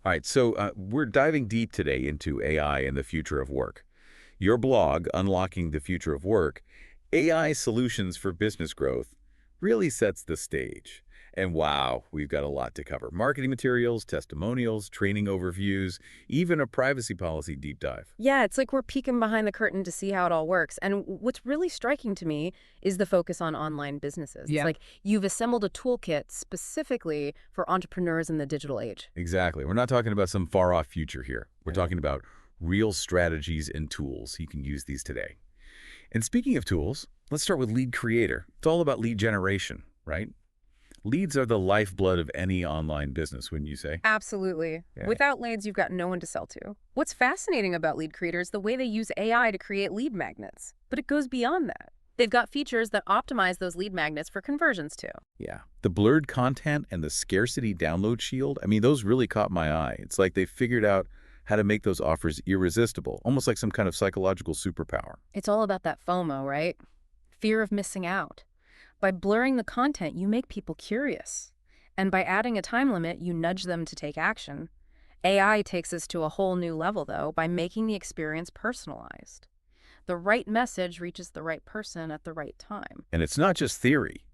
All right, so we're diving deep today into AI and the future of work. Your blog, Unlocking the Future of Work, AI Solutions for Business Growth, really sets the stage. And wow, we've got a lot to cover. Marketing materials, testimonials, training overviews, even a privacy policy deep dive. Yeah, it's like we're peeking behind the curtain to see how it all works. And what's really striking to me is the focus on online businesses. It's Yeah. like you've assembled a toolkit specifically for entrepreneurs in the digital age. Exactly. We're not talking about some far-off future here. We're talking about real strategies and tools. You can use these today. And speaking of tools, let's start with Lead Creator. It's all about lead generation, right? Leads are the lifeblood of any online business, wouldn't you say? Absolutely. Yeah. Without leads, you've got no one to sell to. What's fascinating about lead creators is the way they use AI to create lead magnets. But it goes beyond that. They've got features that optimize those lead magnets for conversions too. Yeah. The blurred content and the scarcity download shield, I mean, those really caught my eye. It's like they figured out how to make those offers irresistible, almost like some kind of psychological superpower. It's all about that FOMO, right? Fear of missing out. By blurring the content, you make people curious. And by adding a time limit, you nudge them to take action. AI takes us to a whole new level, though, by making the experience personalized. The right message reaches the right person at the right time. And it's not just theory.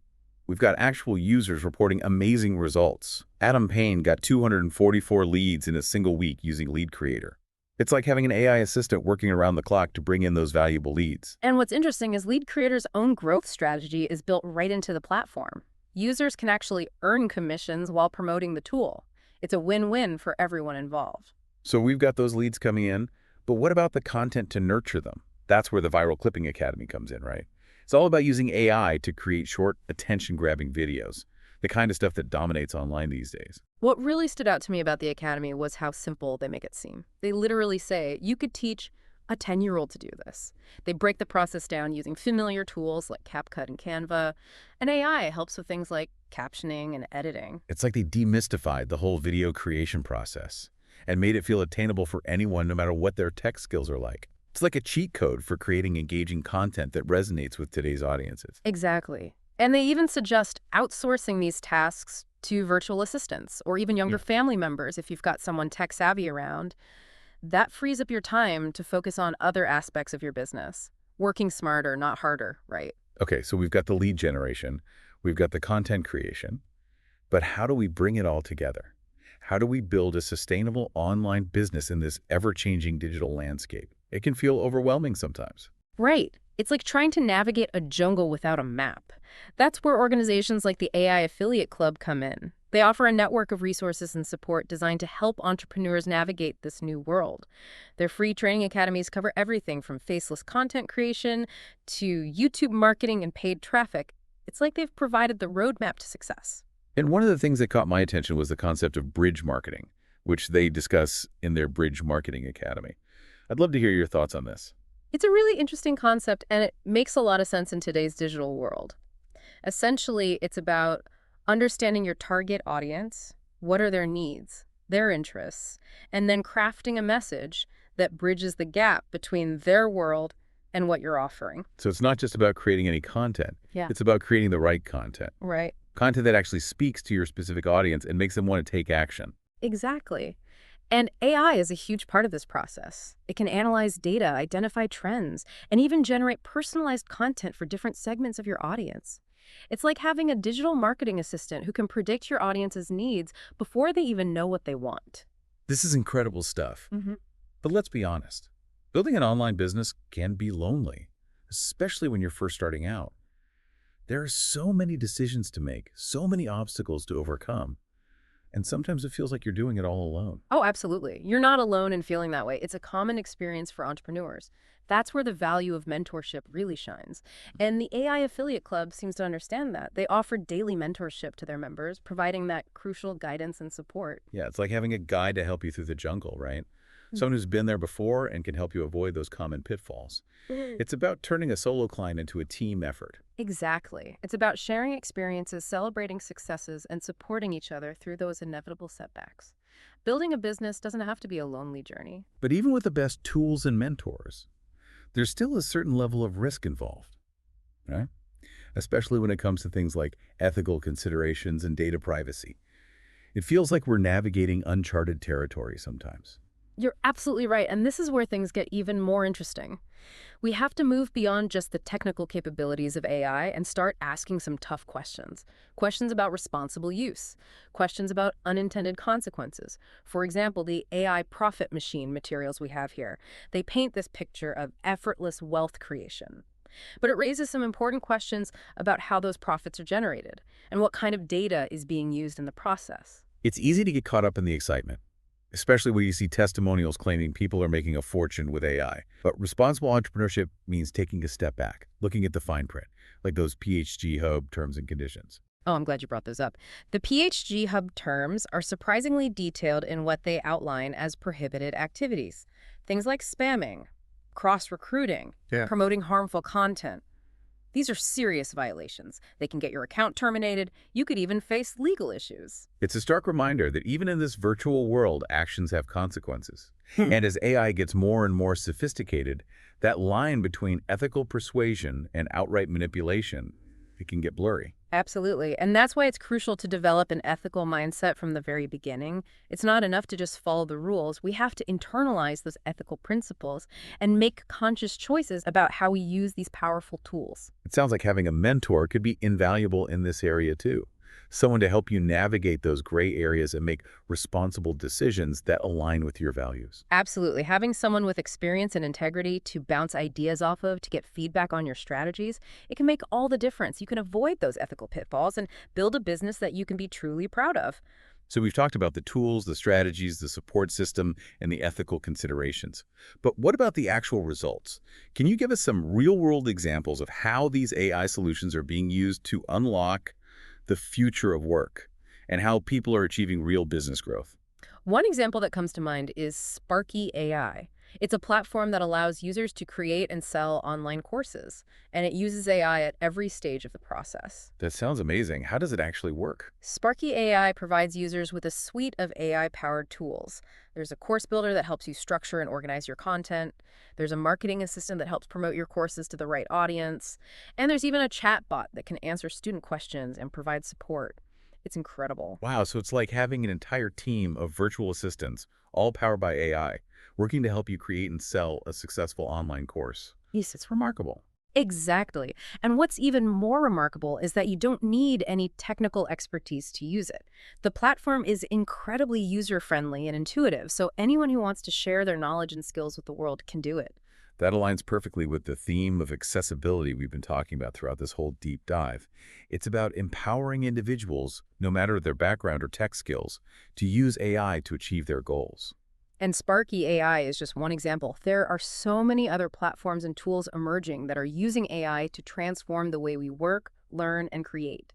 We've got actual users reporting amazing results. Adam Payne got 244 leads in a single week using Lead Creator. It's like having an AI assistant working around the clock to bring in those valuable leads. And what's interesting is Lead Creator's own growth strategy is built right into the platform. Users can actually earn commissions while promoting the tool. It's a win-win for everyone involved. So we've got those leads coming in, but what about the content to nurture them? That's where the Viral Clipping Academy comes in, right? It's all about using AI to create short, attention-grabbing videos, the kind of stuff that dominates online these days. What really stood out to me about the Academy was how simple they make it seem. They literally say, you could teach a 10-year-old to do this. They break the process down using familiar tools like CapCut and Canva, and AI helps with things like captioning and editing. It's like they demystified the whole video creation process and made it feel attainable for anyone no matter what their tech skills are like. It's like a cheat code for creating engaging content that resonates with today's audiences. Exactly. And they even suggest outsourcing these tasks to virtual assistants or even younger family members if you've got someone tech-savvy around. That frees up your time to focus on other aspects of your business. Working smarter, not harder, right? Okay, so we've got the lead generation, we've got the content creation, but how do we bring it all together? How do we build a sustainable online business in this ever-changing digital landscape? It can feel overwhelming sometimes. Right. It's like trying to navigate a jungle without a map. That's where organizations like the AI Affiliate Club come in. They offer a network of resources and support designed to help entrepreneurs navigate this new world. Their free training academies cover everything from faceless content creation to YouTube marketing and paid traffic. It's like they've provided the roadmap to success. And one of the things that caught my attention was the concept of bridge marketing, which they discuss in their Bridge Marketing Academy. I'd love to hear your thoughts on this. It's a really interesting concept, and it makes a lot of sense in today's digital world. Essentially, it's about understanding your target audience, what are their needs, their interests, and then crafting a message that bridges the gap between their world and what you're offering. So it's not just about creating any content. Yeah. It's about creating the right content. Right. Content that actually speaks to your specific audience and makes them want to take action. Exactly. And AI is a huge part of this process. It can analyze data, identify trends, and even generate personalized content for different segments of your audience. It's like having a digital marketing assistant who can predict your audience's needs before they even know what they want. This is incredible stuff. Mm-hmm. But let's be honest. Building an online business can be lonely, especially when you're first starting out. There are so many decisions to make, so many obstacles to overcome. And sometimes it feels like you're doing it all alone. Oh, absolutely. You're not alone in feeling that way. It's a common experience for entrepreneurs. That's where the value of mentorship really shines. And the AI Affiliate Club seems to understand that. They offer daily mentorship to their members, providing that crucial guidance and support. Yeah, it's like having a guide to help you through the jungle, right? Someone who's been there before and can help you avoid those common pitfalls. It's about turning a solo client into a team effort. Exactly. It's about sharing experiences, celebrating successes, and supporting each other through those inevitable setbacks. Building a business doesn't have to be a lonely journey. But even with the best tools and mentors, there's still a certain level of risk involved, right? Especially when it comes to things like ethical considerations and data privacy. It feels like we're navigating uncharted territory sometimes. You're absolutely right, and this is where things get even more interesting. We have to move beyond just the technical capabilities of AI and start asking some tough questions. Questions about responsible use, questions about unintended consequences. For example, the AI profit machine materials we have here. They paint this picture of effortless wealth creation. But it raises some important questions about how those profits are generated and what kind of data is being used in the process. It's easy to get caught up in the excitement, especially when you see testimonials claiming people are making a fortune with AI. But responsible entrepreneurship means taking a step back, looking at the fine print, like those PHG Hub terms and conditions. Oh, I'm glad you brought those up. The PHG Hub terms are surprisingly detailed in what they outline as prohibited activities. Things like spamming, cross-recruiting, Yeah. promoting harmful content. These are serious violations. They can get your account terminated. You could even face legal issues. It's a stark reminder that even in this virtual world, actions have consequences. And as AI gets more and more sophisticated, that line between ethical persuasion and outright manipulation, it can get blurry. Absolutely. And that's why it's crucial to develop an ethical mindset from the very beginning. It's not enough to just follow the rules. We have to internalize those ethical principles and make conscious choices about how we use these powerful tools. It sounds like having a mentor could be invaluable in this area too. Someone to help you navigate those gray areas and make responsible decisions that align with your values. Absolutely. Having someone with experience and integrity to bounce ideas off of, to get feedback on your strategies, it can make all the difference. You can avoid those ethical pitfalls and build a business that you can be truly proud of. So we've talked about the tools, the strategies, the support system, and the ethical considerations. But what about the actual results? Can you give us some real-world examples of how these AI solutions are being used to unlock the future of work and how people are achieving real business growth? One example that comes to mind is Sparky AI. It's a platform that allows users to create and sell online courses, and it uses AI at every stage of the process. That sounds amazing. How does it actually work? Sparky AI provides users with a suite of AI-powered tools. There's a course builder that helps you structure and organize your content. There's a marketing assistant that helps promote your courses to the right audience. And there's even a chatbot that can answer student questions and provide support. It's incredible. Wow, so it's like having an entire team of virtual assistants, all powered by AI, working to help you create and sell a successful online course. Yes, It's remarkable. exactly. And what's even more remarkable is that you don't need any technical expertise to use it. The platform is incredibly user-friendly and intuitive, so anyone who wants to share their knowledge and skills with the world can do it. That aligns perfectly with the theme of accessibility we've been talking about throughout this whole deep dive. It's about empowering individuals, no matter their background or tech skills, to use AI to achieve their goals. And Sparky AI is just one example. There are so many other platforms and tools emerging that are using AI to transform the way we work, learn, and create.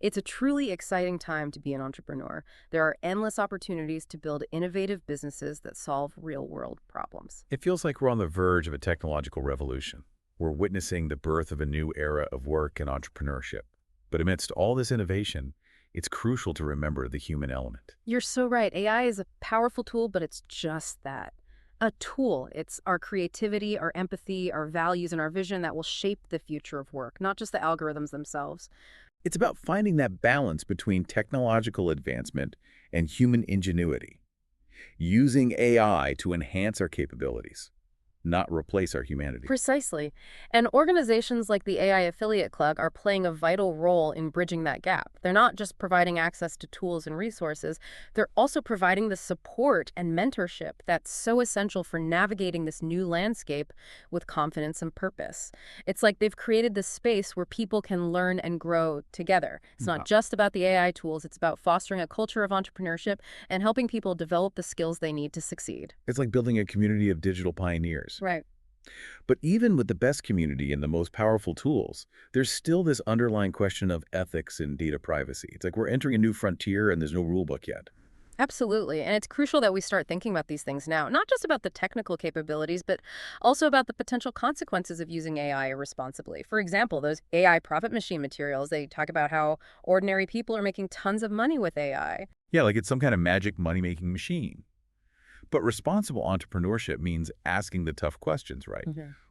It's a truly exciting time to be an entrepreneur. There are endless opportunities to build innovative businesses that solve real-world problems. It feels like we're on the verge of a technological revolution. We're witnessing the birth of a new era of work and entrepreneurship. But amidst all this innovation, it's crucial to remember the human element. You're so right. AI is a powerful tool, but it's just that. A tool. It's our creativity, our empathy, our values, and our vision that will shape the future of work, not just the algorithms themselves. It's about finding that balance between technological advancement and human ingenuity, using AI to enhance our capabilities, not replace our humanity. Precisely. And organizations like the AI Affiliate Club are playing a vital role in bridging that gap. They're not just providing access to tools and resources, they're also providing the support and mentorship that's so essential for navigating this new landscape with confidence and purpose. It's like they've created this space where people can learn and grow together. It's not just about the AI tools, it's about fostering a culture of entrepreneurship and helping people develop the skills they need to succeed. It's like building a community of digital pioneers. Right. But even with the best community and the most powerful tools, there's still this underlying question of ethics and data privacy. It's like we're entering a new frontier and there's no rule book yet. Absolutely. And it's crucial that we start thinking about these things now, not just about the technical capabilities, but also about the potential consequences of using AI irresponsibly. For example, those AI profit machine materials, they talk about how ordinary people are making tons of money with AI. Yeah, like it's some kind of magic money-making machine. But responsible entrepreneurship means asking the tough questions, right?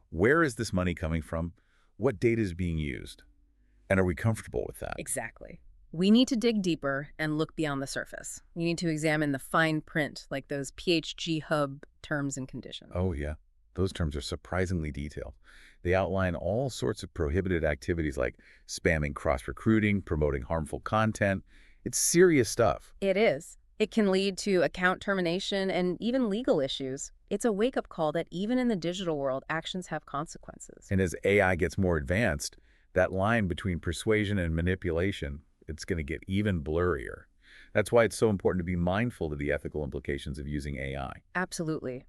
Where is this money coming from? What data is being used? And are we comfortable with that? Exactly. We need to dig deeper and look beyond the surface. We need to examine the fine print, like those PHG Hub terms and conditions. Oh, yeah. Those terms are surprisingly detailed. They outline all sorts of prohibited activities like spamming cross-recruiting, promoting harmful content. It's serious stuff. It is. It can lead to account termination and even legal issues. It's a wake-up call that even in the digital world, actions have consequences. And as AI gets more advanced, that line between persuasion and manipulation, it's going to get even blurrier. That's why it's so important to be mindful of the ethical implications of using AI. Absolutely.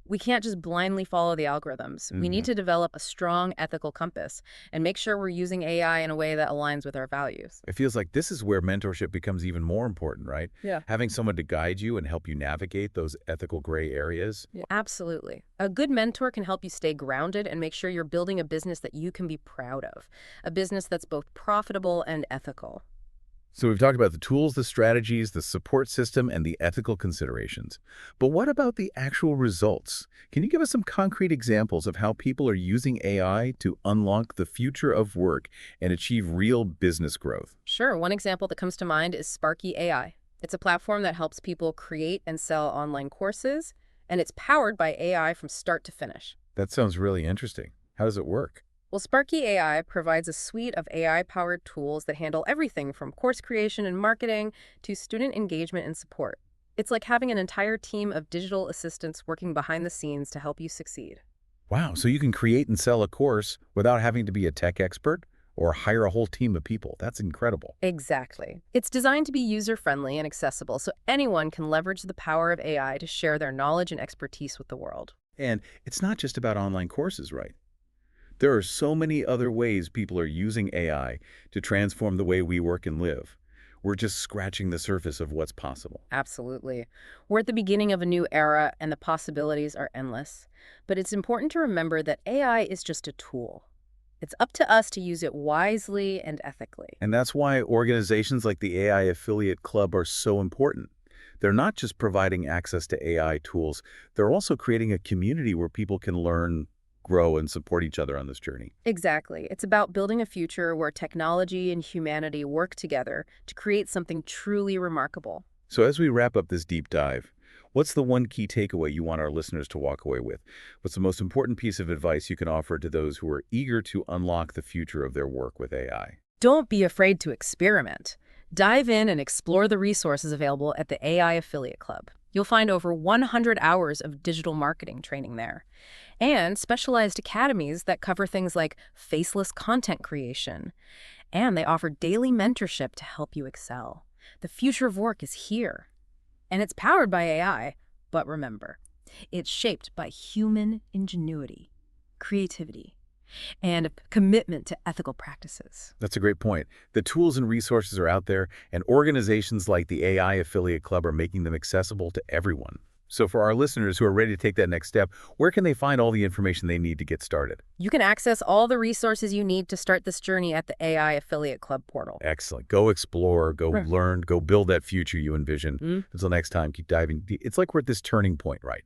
We can't just blindly follow the algorithms. We need to develop a strong ethical compass and make sure we're using AI in a way that aligns with our values. It feels like this is where mentorship becomes even more important, right? Yeah. Having someone to guide you and help you navigate those ethical gray areas. Yeah. Absolutely. A good mentor can help you stay grounded and make sure you're building a business that you can be proud of, a business that's both profitable and ethical. So we've talked about the tools, the strategies, the support system, and the ethical considerations. But what about the actual results? Can you give us some concrete examples of how people are using AI to unlock the future of work and achieve real business growth? Sure, one example that comes to mind is Sparky AI. It's a platform that helps people create and sell online courses, and it's powered by AI from start to finish. That sounds really interesting. How does it work? Well, Sparky AI provides a suite of AI-powered tools that handle everything from course creation and marketing to student engagement and support. It's like having an entire team of digital assistants working behind the scenes to help you succeed. Wow, so you can create and sell a course without having to be a tech expert or hire a whole team of people. That's incredible. Exactly. It's designed to be user-friendly and accessible so anyone can leverage the power of AI to share their knowledge and expertise with the world. And it's not just about online courses, right? There are so many other ways people are using AI to transform the way we work and live. We're just scratching the surface of what's possible. Absolutely. We're at the beginning of a new era, and the possibilities are endless. But it's important to remember that AI is just a tool. It's up to us to use it wisely and ethically. And that's why organizations like the AI Affiliate Club are so important. They're not just providing access to AI tools, they're also creating a community where people can learn, grow, and support each other on this journey. Exactly. It's about building a future where technology and humanity work together to create something truly remarkable. So as we wrap up this deep dive, what's the one key takeaway you want our listeners to walk away with? What's the most important piece of advice you can offer to those who are eager to unlock the future of their work with AI? Don't be afraid to experiment. Dive in and explore the resources available at the AI Affiliate Club. You'll find over 100 hours of digital marketing training there, and specialized academies that cover things like faceless content creation. And they offer daily mentorship to help you excel. The future of work is here, and it's powered by AI. But remember, it's shaped by human ingenuity, creativity, and a commitment to ethical practices. That's a great point. The tools and resources are out there, and organizations like the AI Affiliate Club are making them accessible to everyone. So for our listeners who are ready to take that next step, where can they find all the information they need to get started? You can access all the resources you need to start this journey at the AI Affiliate Club portal. Excellent. Go explore, go Right. learn, go build that future you envision. Mm. Until next time, keep diving deep. It's like we're at this turning point, right?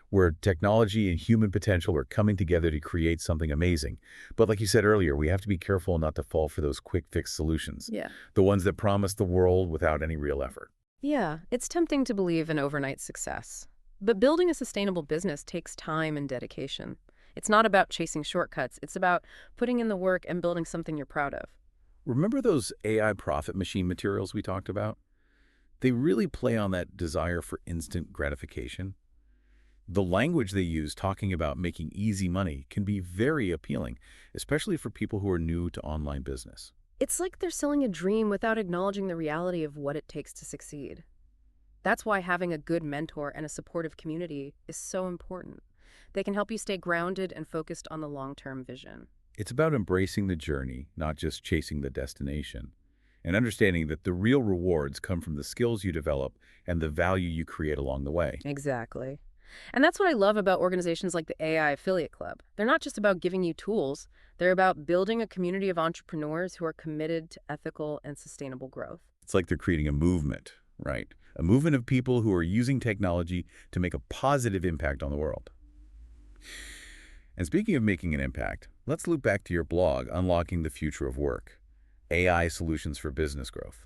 Where technology and human potential are coming together to create something amazing. But like you said earlier, we have to be careful not to fall for those quick fix solutions. Yeah. The ones that promise the world without any real effort. Yeah, it's tempting to believe in overnight success. But building a sustainable business takes time and dedication. It's not about chasing shortcuts. It's about putting in the work and building something you're proud of. Remember those AI profit machine materials we talked about? They really play on that desire for instant gratification. The language they use talking about making easy money can be very appealing, especially for people who are new to online business. It's like they're selling a dream without acknowledging the reality of what it takes to succeed. That's why having a good mentor and a supportive community is so important. They can help you stay grounded and focused on the long-term vision. It's about embracing the journey, not just chasing the destination, and understanding that the real rewards come from the skills you develop and the value you create along the way. Exactly. And that's what I love about organizations like the AI Affiliate Club. They're not just about giving you tools. They're about building a community of entrepreneurs who are committed to ethical and sustainable growth. It's like they're creating a movement, right? A movement of people who are using technology to make a positive impact on the world. And speaking of making an impact, let's loop back to your blog, Unlocking the Future of Work, AI Solutions for Business Growth.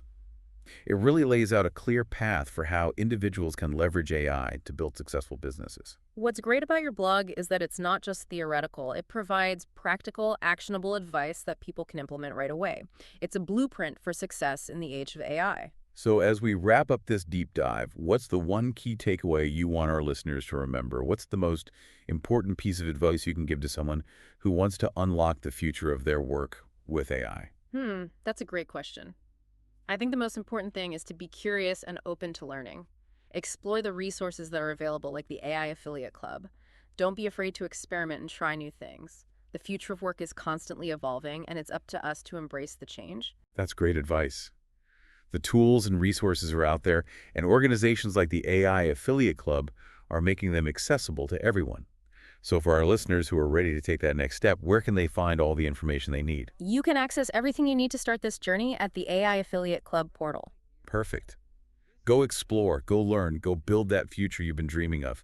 It really lays out a clear path for how individuals can leverage AI to build successful businesses. What's great about your blog is that it's not just theoretical. It provides practical, actionable advice that people can implement right away. It's a blueprint for success in the age of AI. So as we wrap up this deep dive, what's the one key takeaway you want our listeners to remember? What's the most important piece of advice you can give to someone who wants to unlock the future of their work with AI? That's a great question. I think the most important thing is to be curious and open to learning. Explore the resources that are available, like the AI Affiliate Club. Don't be afraid to experiment and try new things. The future of work is constantly evolving, and it's up to us to embrace the change. That's great advice. The tools and resources are out there, and organizations like the AI Affiliate Club are making them accessible to everyone. So for our listeners who are ready to take that next step, where can they find all the information they need? You can access everything you need to start this journey at the AI Affiliate Club portal. Perfect. Go explore, go learn, go build that future you've been dreaming of.